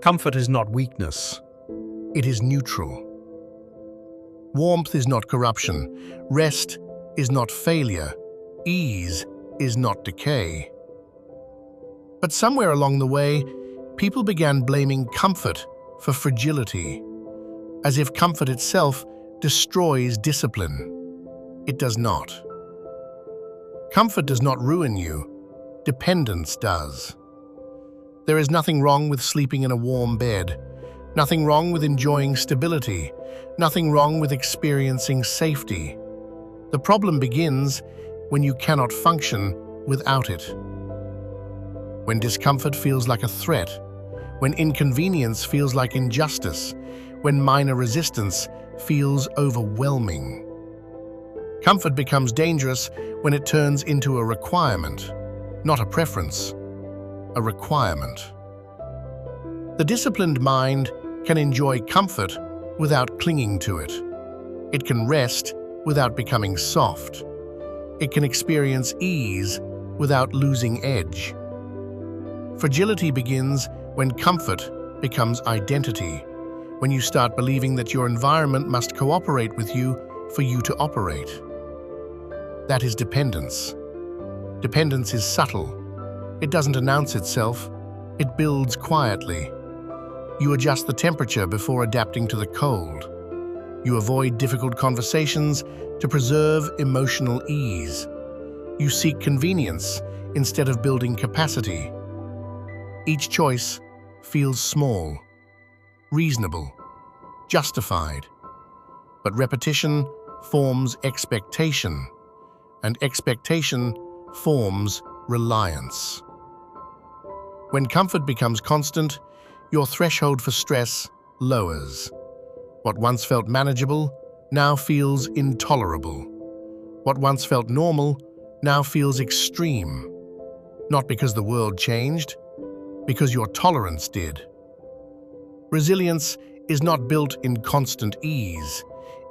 Comfort is not weakness. It is neutral. Warmth is not corruption. Rest is not failure. Ease is not decay. But somewhere along the way, people began blaming comfort for fragility, as if comfort itself destroys discipline. It does not. Comfort does not ruin you. Dependence does. There is nothing wrong with sleeping in a warm bed, nothing wrong with enjoying stability, nothing wrong with experiencing safety. The problem begins when you cannot function without it. When discomfort feels like a threat, when inconvenience feels like injustice, when minor resistance feels overwhelming. Comfort becomes dangerous when it turns into a requirement, not a preference, a requirement. The disciplined mind can enjoy comfort without clinging to it. It can rest without becoming soft. It can experience ease without losing edge. Fragility begins when comfort becomes identity, when you start believing that your environment must cooperate with you for you to operate. That is dependence. Dependence is subtle. It doesn't announce itself. It builds quietly. You adjust the temperature before adapting to the cold. You avoid difficult conversations to preserve emotional ease. You seek convenience instead of building capacity. Each choice feels small, reasonable, justified. But repetition forms expectation, and expectation forms reliance. When comfort becomes constant, your threshold for stress lowers. What once felt manageable now feels intolerable. What once felt normal now feels extreme. Not because the world changed, because your tolerance did. Resilience is not built in constant ease.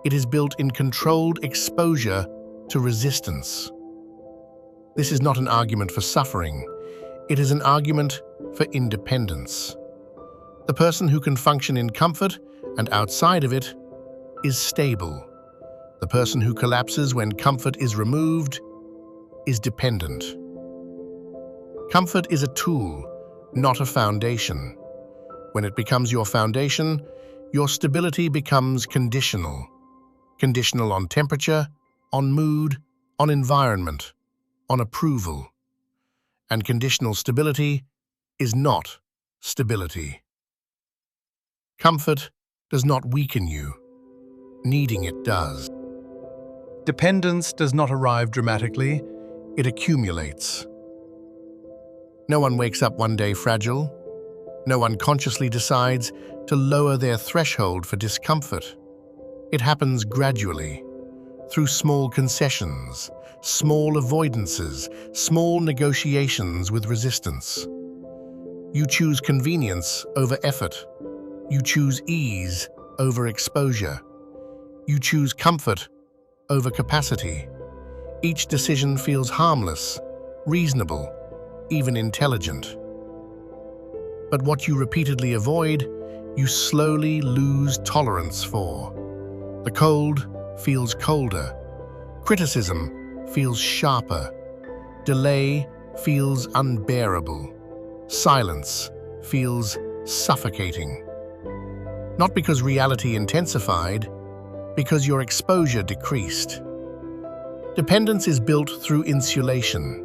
It is built in controlled exposure to resistance. This is not an argument for suffering. It is an argument for independence. The person who can function in comfort and outside of it is stable. The person who collapses when comfort is removed is dependent. Comfort is a tool, not a foundation. When it becomes your foundation, your stability becomes conditional. Conditional on temperature, on mood, on environment, on approval. And conditional stability is not stability. Comfort does not weaken you. Needing it does. Dependence does not arrive dramatically. It accumulates. No one wakes up one day fragile. No one consciously decides to lower their threshold for discomfort. It happens gradually, through small concessions, small avoidances, small negotiations with resistance. You choose convenience over effort. You choose ease over exposure. You choose comfort over capacity. Each decision feels harmless, reasonable, even intelligent. But what you repeatedly avoid, you slowly lose tolerance for. The cold feels colder. Criticism feels sharper. Delay feels unbearable. Silence feels suffocating. Not because reality intensified, because your exposure decreased. Dependence is built through insulation.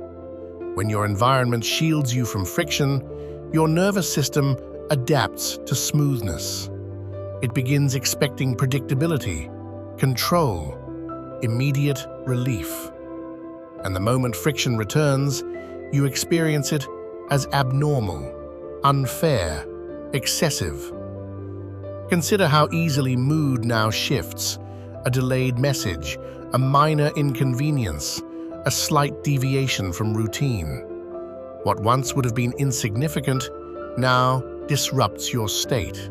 When your environment shields you from friction, your nervous system adapts to smoothness. It begins expecting predictability, control, immediate relief. And the moment friction returns, you experience it as abnormal, unfair, excessive. Consider how easily mood now shifts. A delayed message, a minor inconvenience, a slight deviation from routine. What once would have been insignificant now disrupts your state.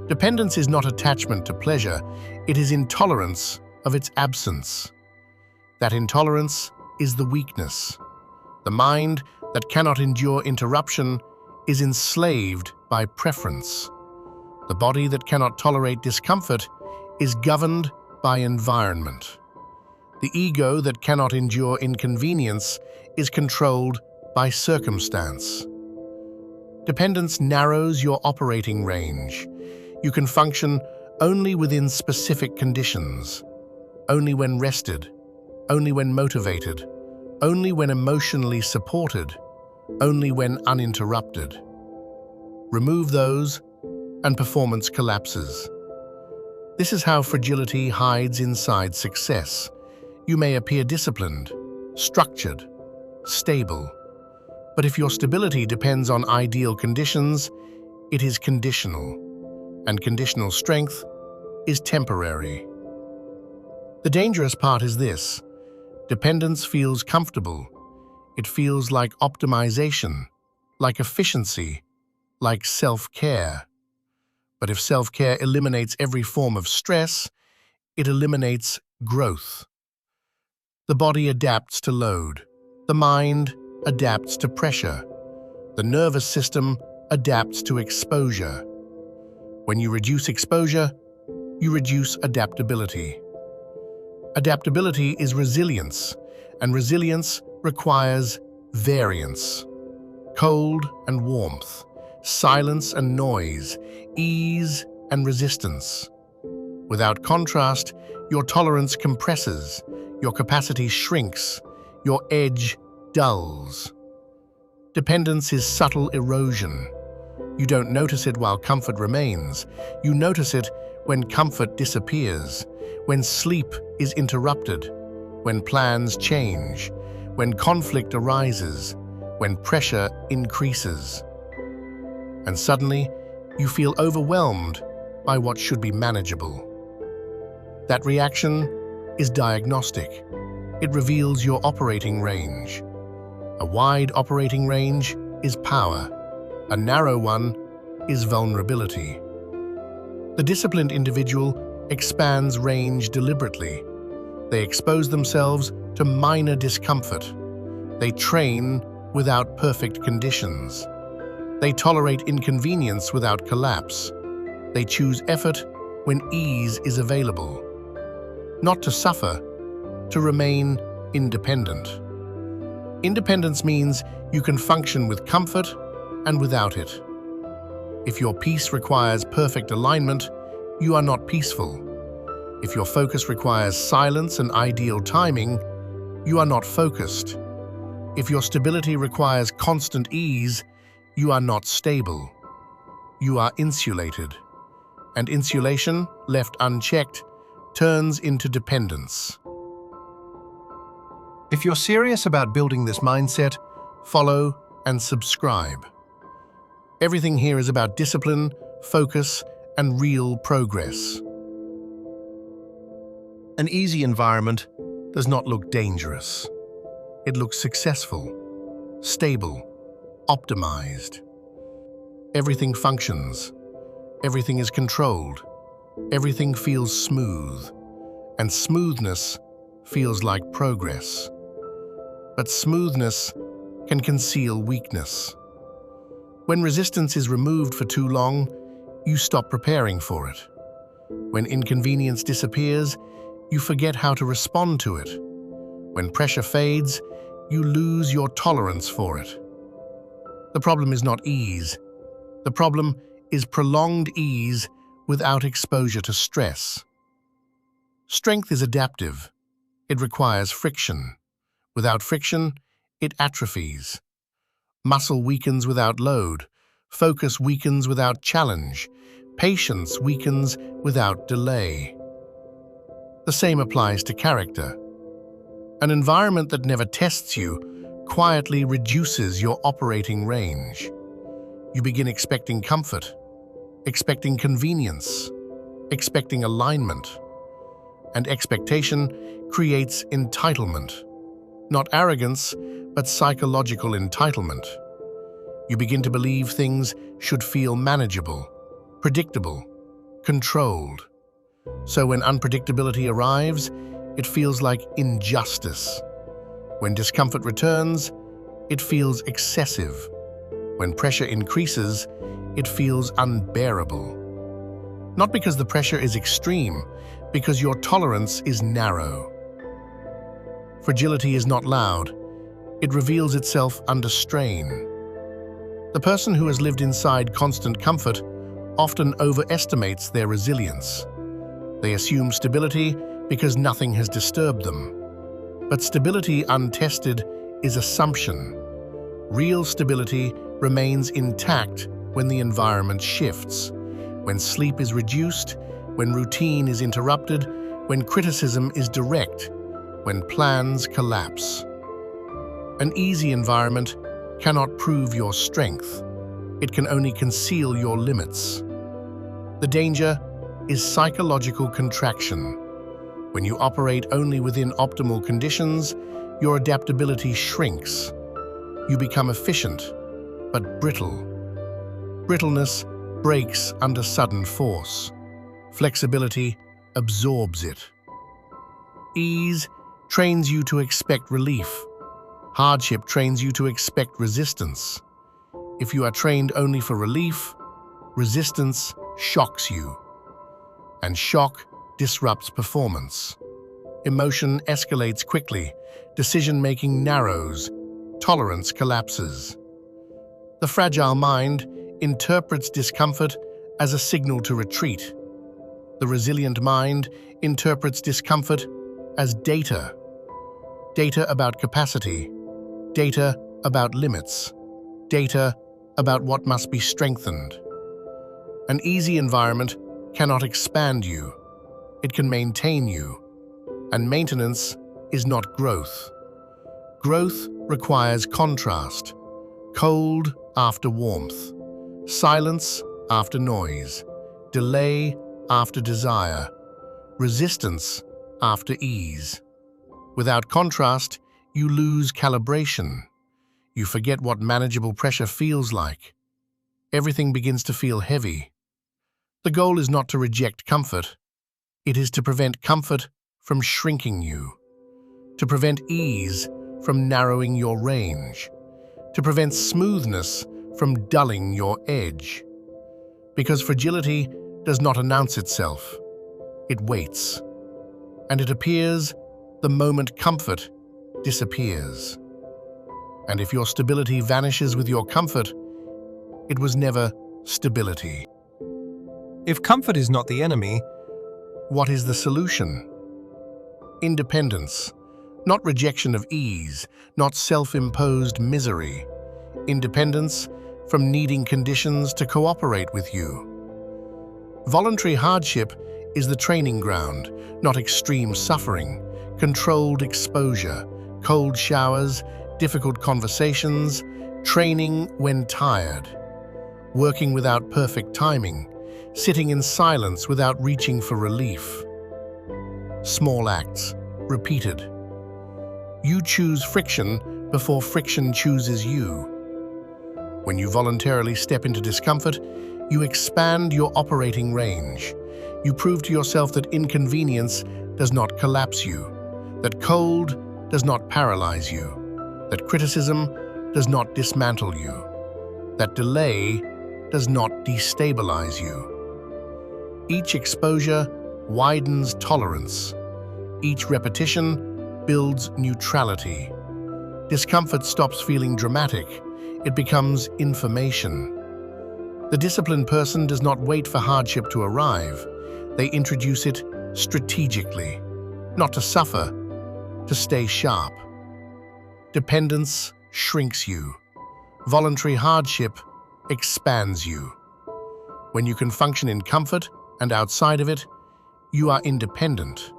Dependence is not attachment to pleasure, it is intolerance of its absence. That intolerance is the weakness. The mind that cannot endure interruption is enslaved by preference. The body that cannot tolerate discomfort is governed by environment. The ego that cannot endure inconvenience is controlled by circumstance. Dependence narrows your operating range. You can function only within specific conditions, only when rested, only when motivated, only when emotionally supported, only when uninterrupted. Remove those, and performance collapses. This is how fragility hides inside success. You may appear disciplined, structured, stable, but if your stability depends on ideal conditions, it is conditional, and conditional strength is temporary. The dangerous part is this: dependence feels comfortable. It feels like optimization, like efficiency, like self-care. But if self-care eliminates every form of stress, it eliminates growth. The body adapts to load. The mind adapts to pressure. The nervous system adapts to exposure. When you reduce exposure, you reduce adaptability. Adaptability is resilience, and resilience requires variance. Cold and warmth, silence and noise, ease and resistance. Without contrast, your tolerance compresses, your capacity shrinks, your edge dulls. Dependence is subtle erosion. You don't notice it while comfort remains. You notice it when comfort disappears, when sleep is interrupted, when plans change, when conflict arises, when pressure increases. And suddenly, you feel overwhelmed by what should be manageable. That reaction is diagnostic. It reveals your operating range. A wide operating range is power. A narrow one is vulnerability. The disciplined individual expands range deliberately. They expose themselves to minor discomfort. They train without perfect conditions. They tolerate inconvenience without collapse. They choose effort when ease is available. Not to suffer, to remain independent. Independence means you can function with comfort and without it. If your peace requires perfect alignment, you are not peaceful. If your focus requires silence and ideal timing, you are not focused. If your stability requires constant ease, you are not stable. You are insulated. And insulation, left unchecked, turns into dependence. If you're serious about building this mindset, follow and subscribe. Everything here is about discipline, focus, and real progress. An easy environment does not look dangerous. It looks successful, stable, optimized. Everything functions. Everything is controlled. Everything feels smooth. And smoothness feels like progress. But smoothness can conceal weakness. When resistance is removed for too long, you stop preparing for it. When inconvenience disappears, you forget how to respond to it. When pressure fades, you lose your tolerance for it. The problem is not ease. The problem is prolonged ease without exposure to stress. Strength is adaptive. It requires friction. Without friction, it atrophies. Muscle weakens without load. Focus weakens without challenge. Patience weakens without delay. The same applies to character. An environment that never tests you quietly reduces your operating range. You begin expecting comfort, expecting convenience, expecting alignment. And expectation creates entitlement. Not arrogance, but psychological entitlement. You begin to believe things should feel manageable, predictable, controlled. So when unpredictability arrives, it feels like injustice. When discomfort returns, it feels excessive. When pressure increases, it feels unbearable. Not because the pressure is extreme, because your tolerance is narrow. Fragility is not loud. It reveals itself under strain. The person who has lived inside constant comfort often overestimates their resilience. They assume stability because nothing has disturbed them. But stability untested is assumption. Real stability remains intact when the environment shifts, when sleep is reduced, when routine is interrupted, when criticism is direct, when plans collapse. An easy environment cannot prove your strength. It can only conceal your limits. The danger is psychological contraction. When you operate only within optimal conditions, your adaptability shrinks. You become efficient, but brittle. Brittleness breaks under sudden force. Flexibility absorbs it. Ease trains you to expect relief. Hardship trains you to expect resistance. If you are trained only for relief, resistance shocks you. And shock disrupts performance. Emotion escalates quickly, decision-making narrows, tolerance collapses. The fragile mind interprets discomfort as a signal to retreat. The resilient mind interprets discomfort as data. Data about capacity, data about limits, data about what must be strengthened. An easy environment cannot expand you. It can maintain you. And maintenance is not growth. Growth requires contrast. Cold after warmth. Silence after noise. Delay after desire. Resistance after ease. Without contrast, you lose calibration. You forget what manageable pressure feels like. Everything begins to feel heavy. The goal is not to reject comfort. It is to prevent comfort from shrinking you. To prevent ease from narrowing your range. To prevent smoothness from dulling your edge. Because fragility does not announce itself. It waits. And it appears the moment comfort disappears. And if your stability vanishes with your comfort, it was never stability. If comfort is not the enemy, what is the solution? Independence, not rejection of ease, not self-imposed misery. Independence from needing conditions to cooperate with you. Voluntary hardship is the training ground, not extreme suffering, controlled exposure, cold showers, difficult conversations, training when tired, working without perfect timing, sitting in silence without reaching for relief. Small acts, repeated. You choose friction before friction chooses you. When you voluntarily step into discomfort, you expand your operating range. You prove to yourself that inconvenience does not collapse you, that cold does not paralyze you, that criticism does not dismantle you, that delay does not destabilize you. Each exposure widens tolerance. Each repetition builds neutrality. Discomfort stops feeling dramatic. It becomes information. The disciplined person does not wait for hardship to arrive. They introduce it strategically, not to suffer, to stay sharp. Dependence shrinks you. Voluntary hardship expands you. When you can function in comfort and outside of it, you are independent.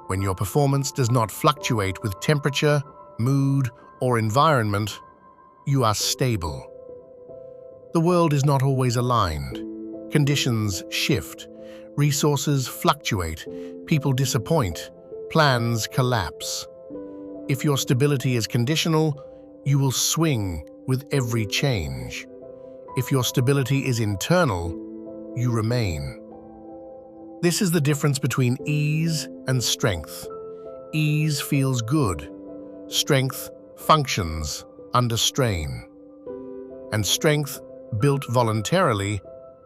When your performance does not fluctuate with temperature, mood, or environment, you are stable. The world is not always aligned. Conditions shift. Resources fluctuate. People disappoint. Plans collapse. If your stability is conditional, you will swing with every change. If your stability is internal, you remain. This is the difference between ease and strength. Ease feels good. Strength functions under strain. and strength, built voluntarily,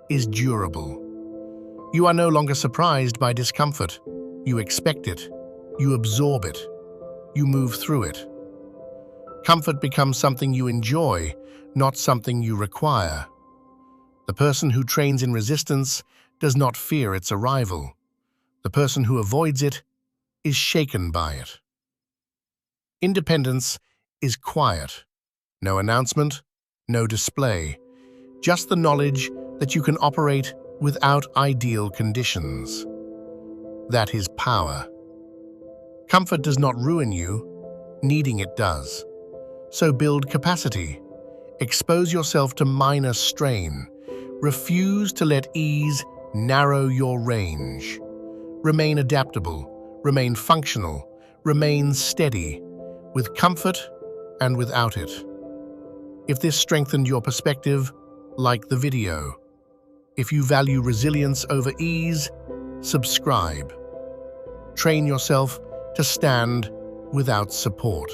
is durable. You are no longer surprised by discomfort. You expect it. You absorb it. You move through it. Comfort becomes something you enjoy, not something you require. The person who trains in resistance does not fear its arrival. The person who avoids it is shaken by it. Independence is quiet. No announcement, no display, just the knowledge that you can operate without ideal conditions. That is power. Comfort does not ruin you, needing it does. So build capacity. Expose yourself to minor strain. Refuse to let ease narrow your range. Remain adaptable, remain functional, remain steady, with comfort and without it. If this strengthened your perspective, like the video. If you value resilience over ease, subscribe. Train yourself to stand without support.